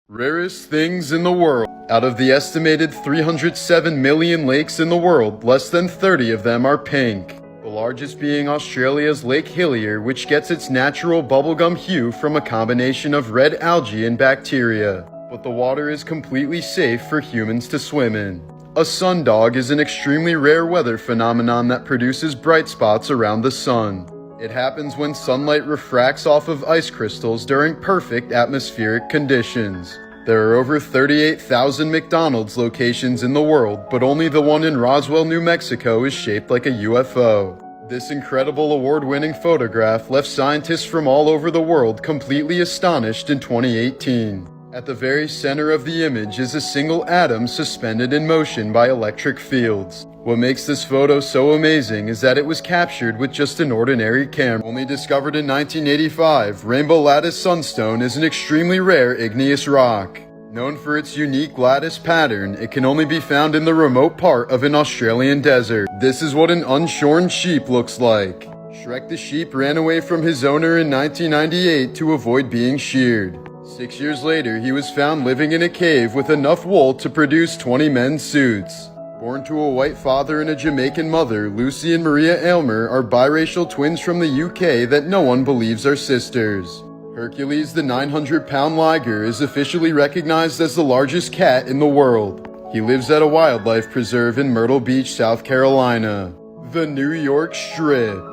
Rarest things in the world. Out of the estimated 307 million lakes in the world, less than 30 of them are pink. The largest being Australia's Lake Hillier, which gets its natural bubblegum hue from a combination of red algae and bacteria. But the water is completely safe for humans to swim in. A sundog is an extremely rare weather phenomenon that produces bright spots around the sun. It happens when sunlight refracts off of ice crystals during perfect atmospheric conditions. There are over 38,000 McDonald's locations in the world, but only the one in Roswell, New Mexico is shaped like a UFO. This incredible award-winning photograph left scientists from all over the world completely astonished in 2018. At the very center of the image is a single atom suspended in motion by electric fields. What makes this photo so amazing is that it was captured with just an ordinary camera. Only discovered in 1985, Rainbow Lattice Sunstone is an extremely rare igneous rock. Known for its unique lattice pattern, it can only be found in the remote part of an Australian desert. This is what an unshorn sheep looks like. Shrek the sheep ran away from his owner in 1998 to avoid being sheared. 6 years later, he was found living in a cave with enough wool to produce 20 men's suits. Born to a white father and a Jamaican mother, Lucy and Maria Aylmer are biracial twins from the UK that no one believes are sisters. Hercules, the 900-pound liger, is officially recognized as the largest cat in the world. He lives at a wildlife preserve in Myrtle Beach, South Carolina. The New York Strip.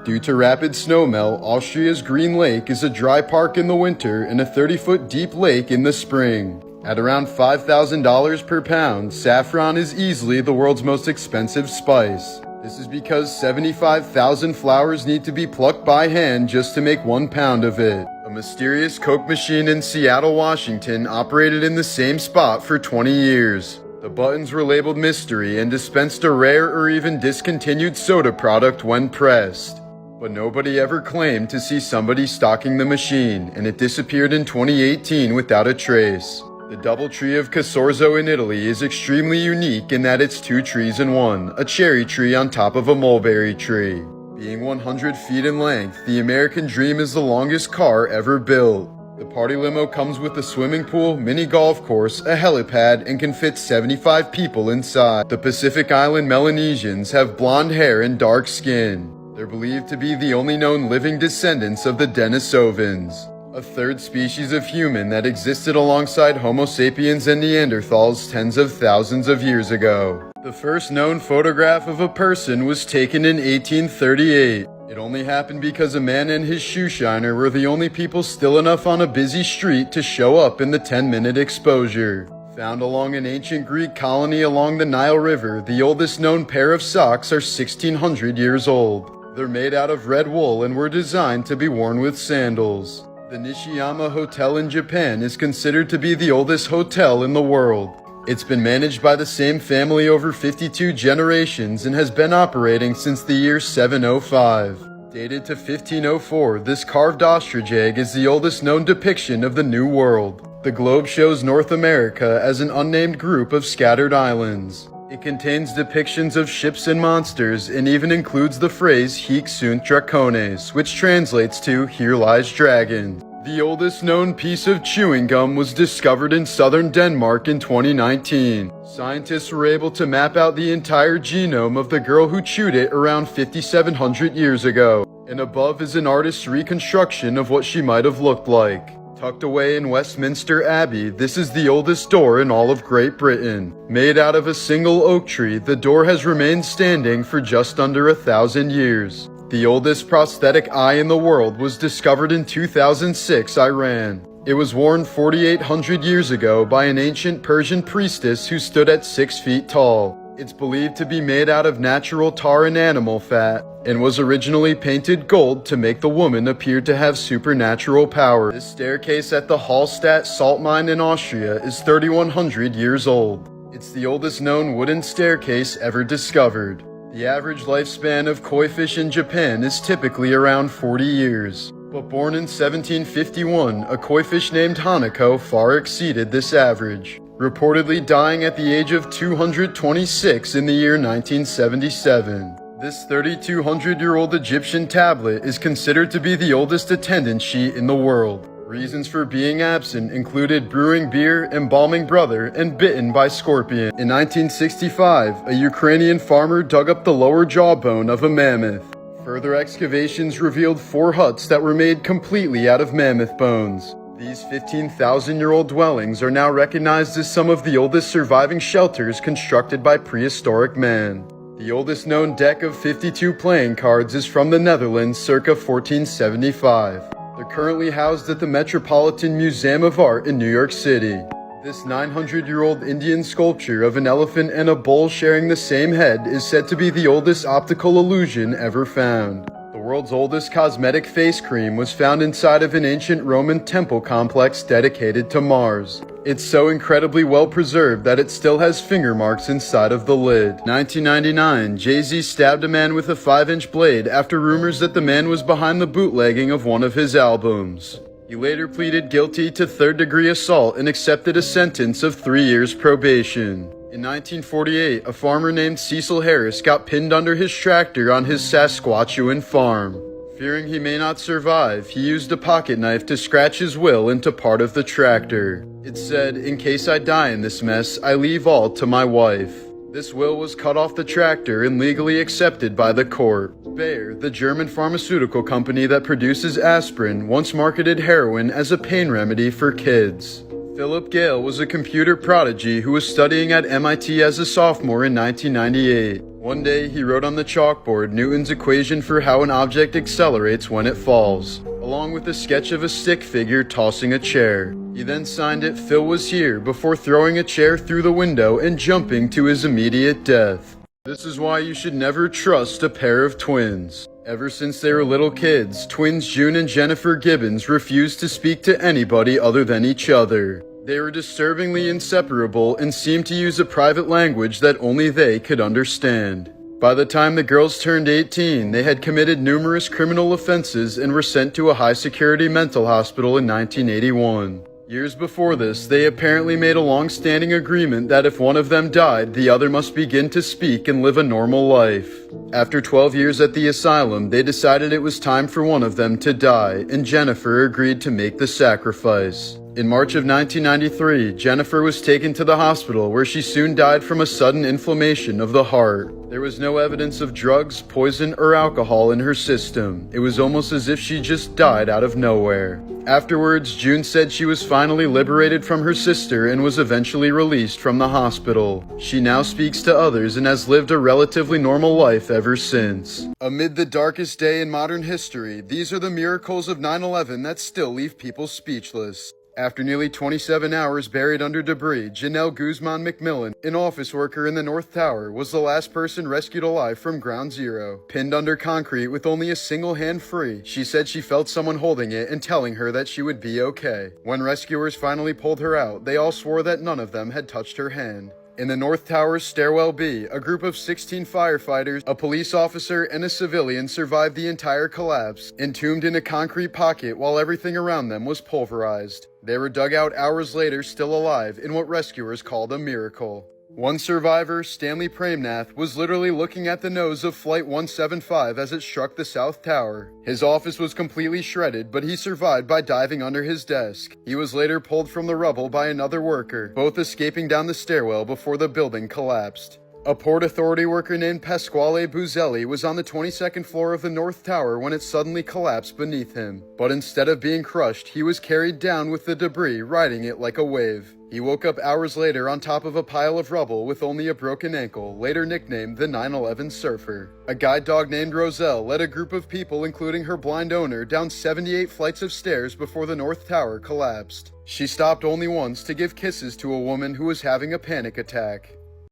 Due to rapid snowmelt, Austria's Green Lake is a dry park in the winter and a 30-foot deep lake in the spring. At around $5,000 per pound, saffron is easily the world's most expensive spice. This is because 75,000 flowers need to be plucked by hand just to make 1 pound of it. A mysterious Coke machine in Seattle, Washington operated in the same spot for 20 years. The buttons were labeled mystery and dispensed a rare or even discontinued soda product when pressed. But nobody ever claimed to see somebody stalking the machine, and it disappeared in 2018 without a trace. The Doubletree of Casorzo in Italy is extremely unique in that it's 2 trees in one, a cherry tree on top of a mulberry tree. Being 100 feet in length, the American Dream is the longest car ever built. The party limo comes with a swimming pool, mini golf course, a helipad, and can fit 75 people inside. The Pacific Island Melanesians have blonde hair and dark skin. They're believed to be the only known living descendants of the Denisovans, a third species of human that existed alongside Homo sapiens and Neanderthals tens of thousands of years ago. The first known photograph of a person was taken in 1838. It only happened because a man and his shoe shiner were the only people still enough on a busy street to show up in the 10-minute exposure. Found along an ancient Greek colony along the Nile River, the oldest known pair of socks are 1,600 years old. They're made out of red wool and were designed to be worn with sandals. The Nishiyama Hotel in Japan is considered to be the oldest hotel in the world. It's been managed by the same family over 52 generations and has been operating since the year 705. Dated to 1504, this carved ostrich egg is the oldest known depiction of the New World. The globe shows North America as an unnamed group of scattered islands. It contains depictions of ships and monsters and even includes the phrase Hic sunt dracones, which translates to Here lies dragon. The oldest known piece of chewing gum was discovered in southern Denmark in 2019. Scientists were able to map out the entire genome of the girl who chewed it around 5,700 years ago. And above is an artist's reconstruction of what she might have looked like. Tucked away in Westminster Abbey, this is the oldest door in all of Great Britain. Made out of a single oak tree, the door has remained standing for just under 1,000 years. The oldest prosthetic eye in the world was discovered in 2006, Iran. It was worn 4,800 years ago by an ancient Persian priestess who stood at 6 feet tall. It's believed to be made out of natural tar and animal fat, and was originally painted gold to make the woman appear to have supernatural power. This staircase at the Hallstatt salt mine in Austria is 3,100 years old. It's the oldest known wooden staircase ever discovered. The average lifespan of koi fish in Japan is typically around 40 years. But born in 1751, a koi fish named Hanako far exceeded this average, reportedly dying at the age of 226 in the year 1977. This 3,200-year-old Egyptian tablet is considered to be the oldest attendance sheet in the world. Reasons for being absent included brewing beer, embalming brother, and bitten by scorpion. In 1965, a Ukrainian farmer dug up the lower jawbone of a mammoth. Further excavations revealed 4 huts that were made completely out of mammoth bones. These 15,000-year-old dwellings are now recognized as some of the oldest surviving shelters constructed by prehistoric man. The oldest known deck of 52 playing cards is from the Netherlands circa 1475. They're currently housed at the Metropolitan Museum of Art in New York City. This 900-year-old Indian sculpture of an elephant and a bull sharing the same head is said to be the oldest optical illusion ever found. The world's oldest cosmetic face cream was found inside of an ancient Roman temple complex dedicated to Mars. It's so incredibly well preserved that it still has finger marks inside of the lid. 1999, Jay-Z stabbed a man with a 5-inch blade after rumors that the man was behind the bootlegging of one of his albums. He later pleaded guilty to third-degree assault and accepted a sentence of 3 years probation. In 1948, a farmer named Cecil Harris got pinned under his tractor on his Saskatchewan farm. Fearing he may not survive, he used a pocket knife to scratch his will into part of the tractor. It said, "In case I die in this mess, I leave all to my wife." This will was cut off the tractor and legally accepted by the court. Bayer, the German pharmaceutical company that produces aspirin, once marketed heroin as a pain remedy for kids. Philip Gale was a computer prodigy who was studying at MIT as a sophomore in 1998. One day, he wrote on the chalkboard Newton's equation for how an object accelerates when it falls, along with a sketch of a stick figure tossing a chair. He then signed it "Phil was here" before throwing a chair through the window and jumping to his immediate death. This is why you should never trust a pair of twins. Ever since they were little kids, twins June and Jennifer Gibbons refused to speak to anybody other than each other. They were disturbingly inseparable and seemed to use a private language that only they could understand. By the time the girls turned 18, they had committed numerous criminal offenses and were sent to a high-security mental hospital in 1981. Years before this, they apparently made a long-standing agreement that if one of them died, the other must begin to speak and live a normal life. After 12 years at the asylum, they decided it was time for one of them to die, and Jennifer agreed to make the sacrifice. In March of 1993, Jennifer was taken to the hospital where she soon died from a sudden inflammation of the heart. There was no evidence of drugs, poison, or alcohol in her system. It was almost as if she just died out of nowhere. Afterwards, June said she was finally liberated from her sister and was eventually released from the hospital. She now speaks to others and has lived a relatively normal life ever since. Amid the darkest day in modern history, these are the miracles of 9/11 that still leave people speechless. After nearly 27 hours buried under debris, Janelle Guzman McMillan, an office worker in the North Tower, was the last person rescued alive from Ground Zero. Pinned under concrete with only a single hand free, she said she felt someone holding it and telling her that she would be okay. When rescuers finally pulled her out, they all swore that none of them had touched her hand. In the North Tower's Stairwell B, a group of 16 firefighters, a police officer, and a civilian survived the entire collapse, entombed in a concrete pocket while everything around them was pulverized. They were dug out hours later still alive in what rescuers called a miracle. One survivor, Stanley Premnath, was literally looking at the nose of Flight 175 as it struck the South Tower. His office was completely shredded, but he survived by diving under his desk. He was later pulled from the rubble by another worker, both escaping down the stairwell before the building collapsed. A Port Authority worker named Pasquale Buzelli was on the 22nd floor of the North Tower when it suddenly collapsed beneath him. But instead of being crushed, he was carried down with the debris, riding it like a wave. He woke up hours later on top of a pile of rubble with only a broken ankle, later nicknamed the 9/11 Surfer. A guide dog named Roselle led a group of people, including her blind owner, down 78 flights of stairs before the North Tower collapsed. She stopped only once to give kisses to a woman who was having a panic attack.